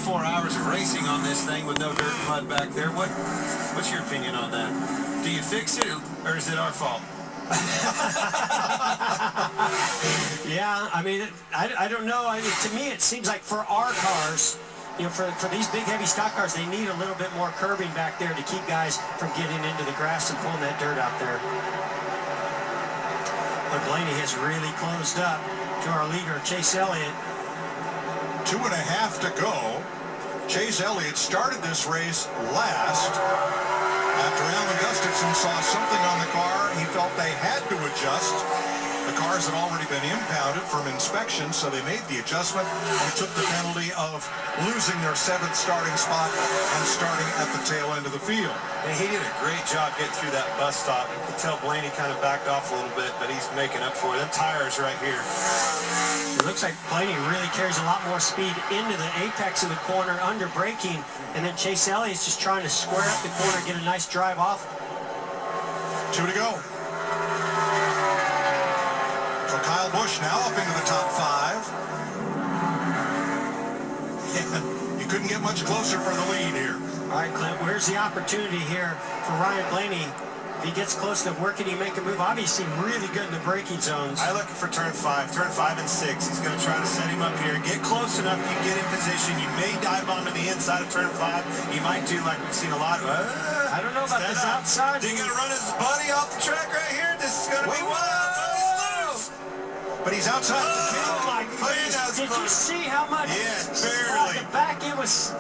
4 hours of racing on this thing with no dirt and mud back there. What's your opinion on that? Do you fix it, or is it our fault? Yeah, I mean, I don't know. I mean, to me, it seems like for our cars, you know, for these big, heavy stock cars, they need a little bit more curbing back there to keep guys from getting into the grass and pulling that dirt out there. But Blaney has really closed up to our leader, Chase Elliott. 2.5 to go. Chase Elliott started this race last. After Alan Gustafson saw something on the car, he felt they had to adjust. The cars had already been impounded from inspection, so they made the adjustment and took the penalty of losing their 7th starting spot and starting at the tail end of the field. And he did a great job getting through that bus stop. You can tell Blaney kind of backed off a little bit, but he's making up for it. Them tires right here. It looks like Blaney really carries a lot more speed into the apex of the corner under braking, and then Chase Elliott's just trying to square up the corner, get a nice drive off. 2 to go. So Kyle Busch now up into the top 5. You couldn't get much closer for the lead here. All right, Clint, where's the opportunity here for Ryan Blaney? If he gets close enough, where can he make a move? Obviously, really good in the braking zones. I look for turn 5 and 6. He's going to try to set him up here. Get close enough, you get in position. You may dive bomb in the inside of turn 5. You might do like we've seen a lot of. I don't know about this outside. He's going to run his buddy off the track right here. This is going to be one. But he's outside. Oh my goodness. Did you see how much? Yes, barely. The back end was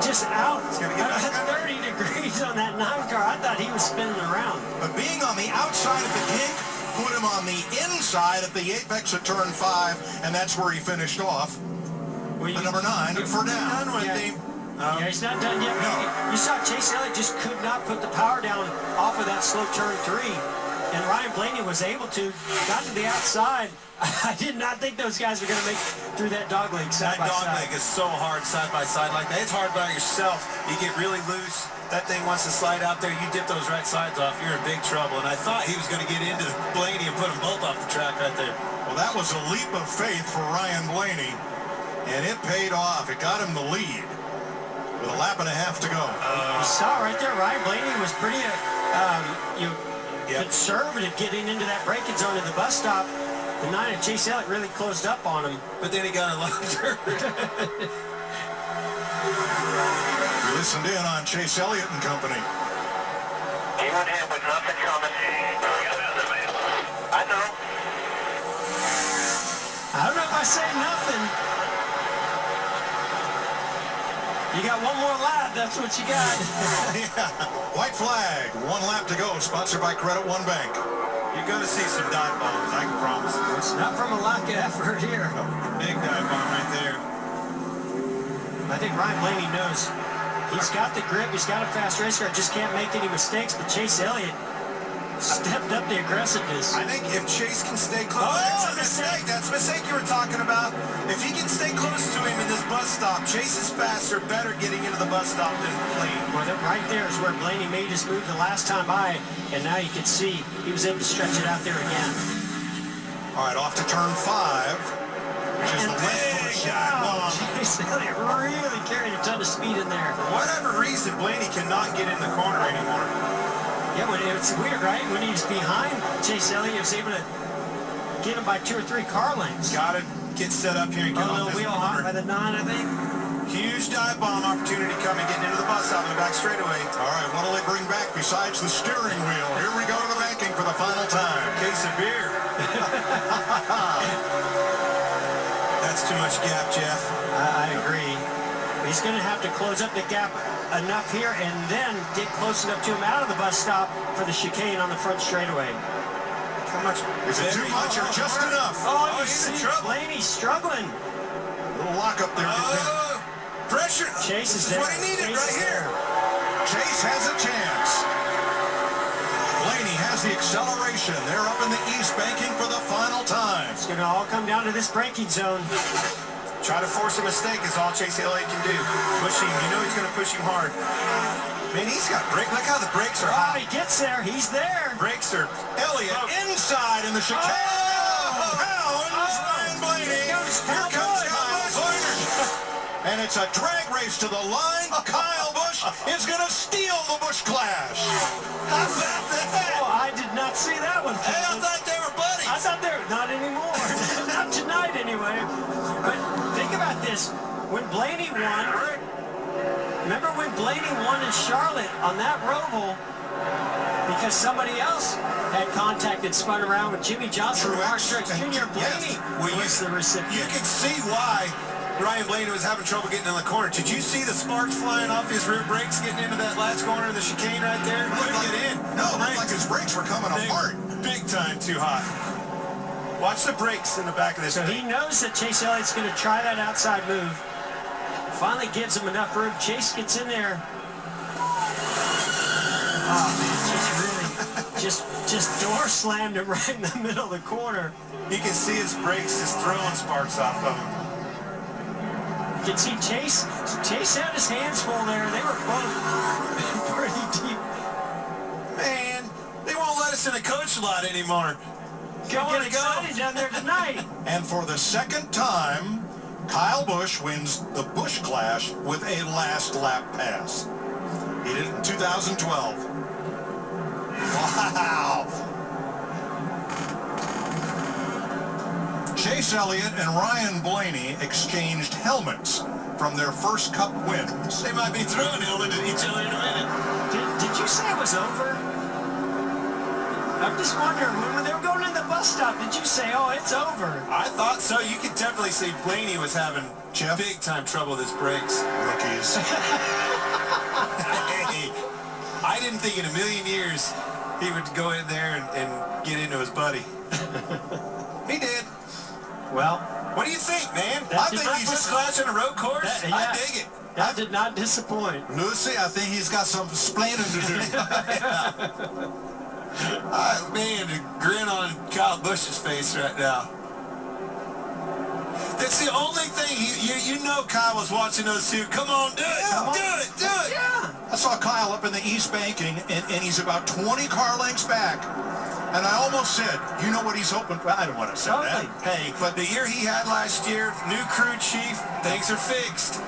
just out. Gonna get back 30 degrees on that 9 car. I thought he was spinning around. But being on the outside of the gate put him on the inside of the apex of turn 5, and that's where he finished off. Well, the number 9 for down. Yeah, he's not done yet. No. You saw Chase Elliott just could not put the power down off of that slow turn 3. And Ryan Blaney was able to, got to the outside. I did not think those guys were going to make it through that dog leg side by side. That dog leg is so hard side by side like that. It's hard by yourself. You get really loose. That thing wants to slide out there. You dip those right sides off, you're in big trouble. And I thought he was going to get into Blaney and put them both off the track right there. Well, that was a leap of faith for Ryan Blaney, and it paid off. It got him the lead with a lap and a half to go. You saw right there, Ryan Blaney was pretty conservative getting into that braking zone at the bus stop. The 9 of Chase Elliott really closed up on him. But then he got a lot of dirt. You listened in on Chase Elliott and company. Even him with nothing coming. I know. I don't know if I say nothing. You got one more lap, that's what you got. Yeah. White flag, 1 lap to go, sponsored by Credit One Bank. You're going to see some dive bombs, I can promise. It's not from a lack of effort here. Big dive bomb right there. I think Ryan Blaney knows he's got the grip, he's got a fast race car, just can't make any mistakes, but Chase Elliott stepped up the aggressiveness. I think if Chase can stay close, Oh, that's a mistake. That's a mistake you were talking about. If he can stay close to him in this bus stop, Chase is faster, better getting into the bus stop than Blaney. Well, right there is where Blaney made his move the last time by, and now you can see he was able to stretch it out there again. All right, off to turn 5, which is the west shot. Chase Elliott really carried a ton of speed in there. For whatever reason, Blaney cannot get in the corner anymore. Yeah, it's weird, right? When he's behind Chase Elliott, he was able to get him by 2 or 3 car lengths. Got to get set up here and get A off little this wheel hop corner. by the 9, I think. Huge dive bomb opportunity coming, getting into the bus stop in the back straightaway. All right, what will they bring back besides the steering wheel? Here we go to the banking for the final time. Case of beer. That's too much gap, Jeff. I agree. He's going to have to close up the gap enough here and then get close enough to him out of the bus stop for the chicane on the front straightaway. How much? Is it too much or just enough? Oh, you he's in see trouble. Blaney struggling. Little lock up there. Pressure. Chase is This there. what he needed Chase right is here. Chase has a chance. Blaney has the acceleration. They're up in the east banking for the final time. It's going to all come down to this braking zone. Try to force a mistake is all Chase Elliott can do. Push him. You know he's going to push him hard. Man, he's got brake. Look how the brakes are Oh, hot. he gets there. He's there. Brakes are... Elliott inside in the chicane. Oh! Pounds Ryan Blaney. Here comes Here comes Kyle Busch. And it's a drag race to the line. Kyle Busch is going to steal the Busch Clash. How about that? Oh, I did not see that one. Hey, I thought they were buddies. I thought they were not anymore. Not tonight, anyway. But think about this. When Blaney won, remember when Blaney won in Charlotte on that Roval because somebody else had contact and spun around with Jimmy Johnson, Mark Truex Jr. Blaney was the recipient. You can see why Ryan Blaney was having trouble getting in the corner. Did you see the sparks flying off his rear brakes getting into that last corner of the chicane right there? Couldn't get in. No, it looked like his brakes were coming apart. Big time too hot. Watch the brakes in the back of this So thing. he knows that Chase Elliott's going to try that outside move. Finally gives him enough room. Chase gets in there. Oh, man, just door slammed him right in the middle of the corner. You can see his brakes just throwing sparks off of him. You can see Chase had his hands full there. They were both pretty deep. Man, they won't let us in the coach lot anymore. Go get excited down there tonight. And for the second time, Kyle Busch wins the Busch Clash with a last lap pass. He did it in 2012. Wow. Chase Elliott and Ryan Blaney exchanged helmets from their first Cup wins. They might be throwing helmets at each other in a minute. Did you say it was over? I'm just wondering, when they were going in the bus stop, did you say, oh, it's over? I thought so. You could definitely see Blaney was having big time trouble with his brakes. Rookies. Hey, I didn't think in a million years he would go in there and get into his buddy. He did. Well, what do you think, man? That I did think not he's just look- scratching a road course. I dig it. That did not disappoint. Lucy, I think he's got some explaining to do. Man, the grin on Kyle Busch's face right now. That's the only thing. You know Kyle was watching those two. Come on, do it. Yeah. Do it. Do it. Yeah. I saw Kyle up in the East Banking, and he's about 20 car lengths back. And I almost said, you know what he's hoping for? I don't want to say Totally. that. Hey, but the year he had last year, new crew chief, things are fixed.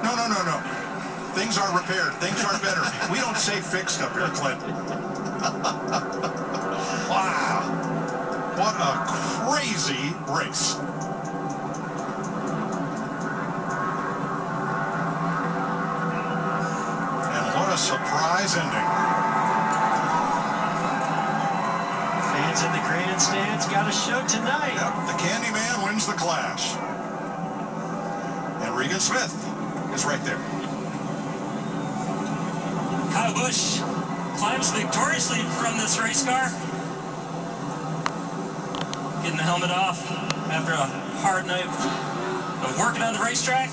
No. Things are repaired. Things are better. We don't say fixed up here, Clint. Wow. What a crazy race. And what a surprise ending. Fans in the grandstands got a show tonight. Yep, the Candyman wins the Clash. And Regan Smith is right there. Kyle Busch climbs victoriously from this race car. Getting the helmet off after a hard night of working on the racetrack.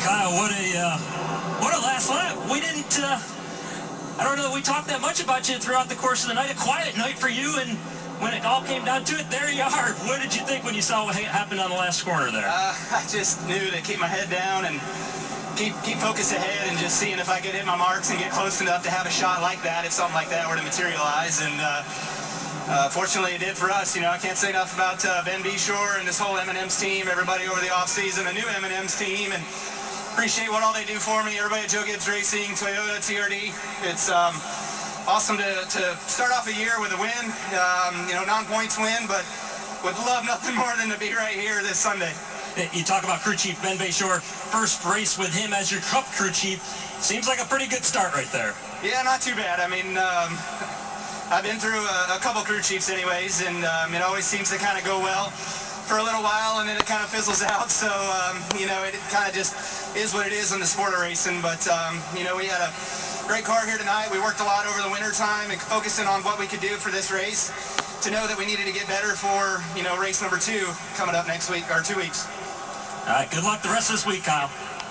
Kyle, what a last lap. We didn't, I don't know that we talked that much about you throughout the course of the night. A quiet night for you, and when it all came down to it, there you are. What did you think when you saw what happened on the last corner there? I just knew to keep my head down and keep focused ahead and just seeing if I could hit my marks and get close enough to have a shot like that if something like that were to materialize. And fortunately it did for us. You know, I can't say enough about Ben Beshore and this whole M&M's team, everybody over the offseason, a new M&M's team, and appreciate what all they do for me. Everybody at Joe Gibbs Racing, Toyota, TRD. It's awesome to start off a year with a win, you know, non-points win, but would love nothing more than to be right here this Sunday. You talk about crew chief Ben Beshore, first race with him as your Cup crew chief. Seems like a pretty good start right there. Yeah, not too bad. I mean, I've been through a couple crew chiefs anyways, and it always seems to kind of go well for a little while, and then it kind of fizzles out. So, you know, it kind of just is what it is in the sport of racing. But, you know, we had a great car here tonight. We worked a lot over the winter time and focusing on what we could do for this race to know that we needed to get better for, you know, race number 2 coming up next week, or 2 weeks. All right, good luck the rest of this week, Kyle.